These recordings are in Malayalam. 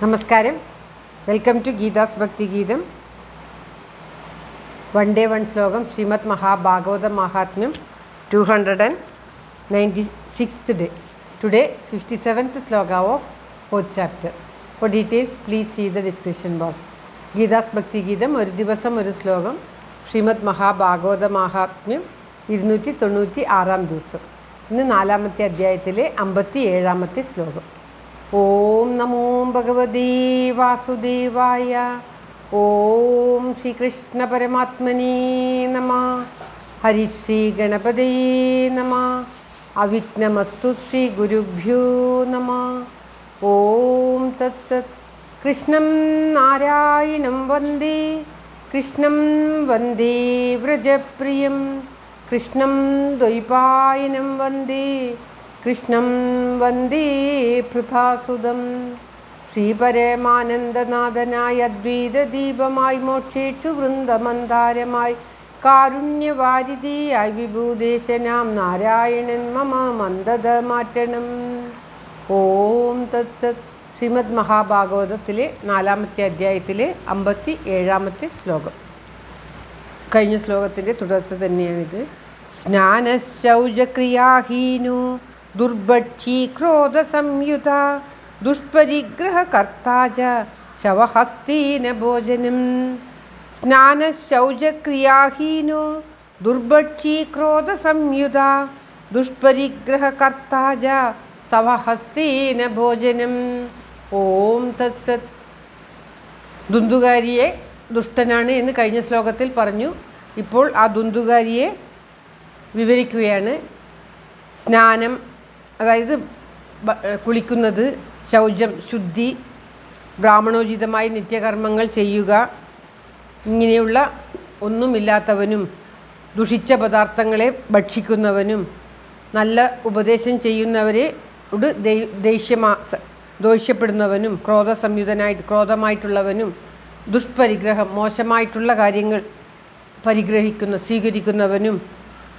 നമസ്കാരം. വെൽക്കം ടു ഗീതാസ് ഭക്തി ഗീതം. വൺ ഡേ വൺ ശ്ലോകം. ശ്രീമദ് മഹാഭാഗവത മഹാത്മ്യം 296th day. Today 57th sloka of 4th chapter. For details please see the description box. Geetha's ഭക്തി ഗീതം ഒരു ദിവസം ഒരു ശ്ലോകം. ശ്രീമദ് മഹാഭാഗവത മഹാത്മ്യം 296 ദിവസം. ഇന്ന് 4ാമത്തെ അധ്യായത്തിലെ 57ാമത്തെ ശ്ലോകം. ഓം നമോ ഭഗവതേ വാസുദേവായ. ഓം ശ്രീകൃഷ്ണ പരമാത്മനേ നമഃ. ഹരിശ്രീ ഗണപതേ നമഃ. അവിഘ്നമസ്തു ശ്രീ ഗുരുഭ്യോ നമഃ. ഓം തത്സത്. കൃഷ്ണം നാരായണം വന്ദേ. കൃഷ്ണം വന്ദേ വ്രജപ്രിയം. കൃഷ്ണം ദ്വൈപായനം വന്ദേ. കൃഷ്ണം വന്ദേ പൃഥാസുതം. ശ്രീപരമാനന്ദനാഥനായ അദ്വൈതദീപമായി മോക്ഷേക്ഷു വൃന്ദമന്ദാരമായി കാരുണ്യവാരിധിയായി വിഭൂദേശനാം നാരായണൻ മമ മന്ദത മാറ്റണം. ഓം തത്സത്. ശ്രീമദ് മഹാഭാഗവതത്തിലെ 4ാമത്തെ അധ്യായത്തിലെ 57ാമത്തെ ശ്ലോകം. കഴിഞ്ഞ ശ്ലോകത്തിൻ്റെ തുടർച്ച തന്നെയാണിത്. സ്നാനശൗചക്രിയാഹീനോ ദുർഭക്ഷീ ക്രോധസംയുത ദുഷ്പരിഗ്രഹകർത്താ ച ശവഹസ്തേന ഭോജനം. സ്നാനശൗചക്രിയാഹീനോ ദുർഭക്ഷീ ക്രോധസംയുത ദുഷ്പരിഗ്രഹകർത്താ ച ശവഹസ്തേന ഭോജനം. ഓം തത്സത്. ദുന്ദുകാരിയെ ദുഷ്ടനാണ് എന്ന് കഴിഞ്ഞ ശ്ലോകത്തിൽ പറഞ്ഞു. ഇപ്പോൾ ആ ദുന്ദുകാരിയെ വിവരിക്കുകയാണ്. സ്നാനം, അതായത് കുളിക്കുന്നത്, ശൗചം ശുദ്ധി, ബ്രാഹ്മണോചിതമായി നിത്യകർമ്മങ്ങൾ ചെയ്യുക, ഇങ്ങനെയുള്ള ഒന്നുമില്ലാത്തവനും ദുഷിച്ച പദാർത്ഥങ്ങളെ ഭക്ഷിക്കുന്നവനും നല്ല ഉപദേശം ചെയ്യുന്നവരോട് ദേഷ്യപ്പെടുന്നവനും ക്രോധമായിട്ടുള്ളവനും ദുഷ്പരിഗ്രഹം മോശമായിട്ടുള്ള കാര്യങ്ങൾ സ്വീകരിക്കുന്നവനും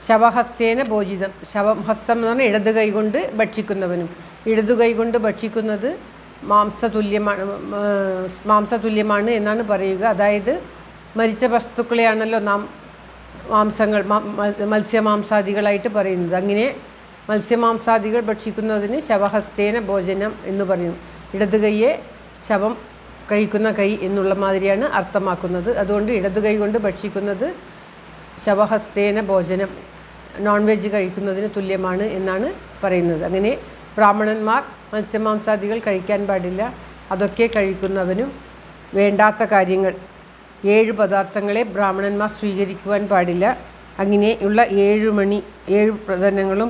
ശവഹസ്തേന ഭോജിതം. ശവഹസ്തം എന്ന് പറഞ്ഞാൽ ഇടത് കൈകൊണ്ട് ഭക്ഷിക്കുന്നവനും. ഇടതു കൈകൊണ്ട് ഭക്ഷിക്കുന്നത് മാംസതുല്യമാണ് എന്നാണ് പറയുക. അതായത് മരിച്ച വസ്തുക്കളെയാണല്ലോ നാം മത്സ്യമാംസാദികളായിട്ട് പറയുന്നത്. അങ്ങനെ മത്സ്യമാംസാദികൾ ഭക്ഷിക്കുന്നതിന് ശവഹസ്തേന ഭോജനം എന്ന് പറയും. ഇടത് കൈയെ ശവം കഴിക്കുന്ന കൈ എന്നുള്ള മാതിരിയാണ് അർത്ഥമാക്കുന്നത്. അതുകൊണ്ട് ഇടതു കൈ കൊണ്ട് ഭക്ഷിക്കുന്നത് ശവഹസ്തേന ഭോജനം, നോൺ വെജ് കഴിക്കുന്നതിന് തുല്യമാണ് എന്നാണ് പറയുന്നത്. അങ്ങനെ ബ്രാഹ്മണന്മാർ മത്സ്യമാംസാദികൾ കഴിക്കാൻ പാടില്ല. അതൊക്കെ കഴിക്കുന്നവനും വേണ്ടാത്ത കാര്യങ്ങൾ 7 പദാർത്ഥങ്ങളെ ബ്രാഹ്മണന്മാർ സ്വീകരിക്കുവാൻ പാടില്ല. അങ്ങനെയുള്ള 7 പ്രധാനങ്ങളും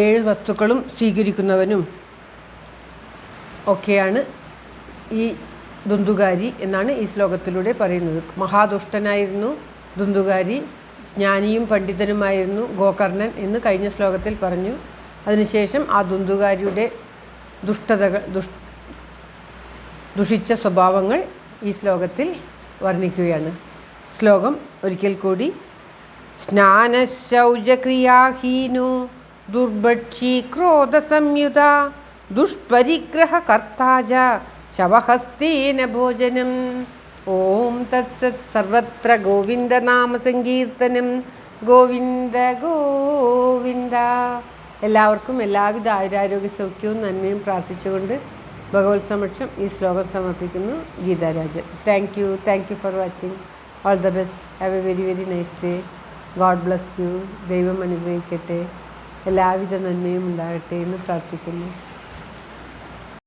7 വസ്തുക്കളും സ്വീകരിക്കുന്നവനും ഒക്കെയാണ് ഈ ദുന്ദുകാരി എന്നാണ് ഈ ശ്ലോകത്തിലൂടെ പറയുന്നത്. മഹാദുഷ്ടനായിരുന്നു ദുന്ദുകാരി. ജ്ഞാനിയും പണ്ഡിതനുമായിരുന്നു ഗോകർണൻ എന്ന് കഴിഞ്ഞ ശ്ലോകത്തിൽ പറഞ്ഞു. അതിനുശേഷം ആ ദുന്ദുകാരിയുടെ ദുഷിച്ച സ്വഭാവങ്ങൾ ഈ ശ്ലോകത്തിൽ വർണ്ണിക്കുകയാണ്. ശ്ലോകം ഒരിക്കൽ കൂടി. സ്നാനശൗചക്രിയാഹീനോ ദുർഭക്ഷീ ക്രോധസംയുത ദുഷ്പരിഗ്രഹകർത്താ ച ശവഹസ്തേന ഭോജനം. ഓം തത്സത്. സർവത്ര ഗോവിന്ദനാമ സങ്കീർത്തനം. ഗോവിന്ദ ഗോവിന്ദ. എല്ലാവർക്കും എല്ലാവിധ ആയുരാരോഗ്യ സൗഖ്യവും നന്മയും പ്രാർത്ഥിച്ചുകൊണ്ട് ഭഗവത് സമക്ഷം ഈ ശ്ലോകം സമർപ്പിക്കുന്നു. Geetha Rajan. Thank you for watching. All the best. Have A very very nice day. God bless you. ദൈവം അനുഗ്രഹിക്കട്ടെ. എല്ലാവിധ നന്മയും ഉണ്ടാകട്ടെ എന്ന് പ്രാർത്ഥിക്കുന്നു.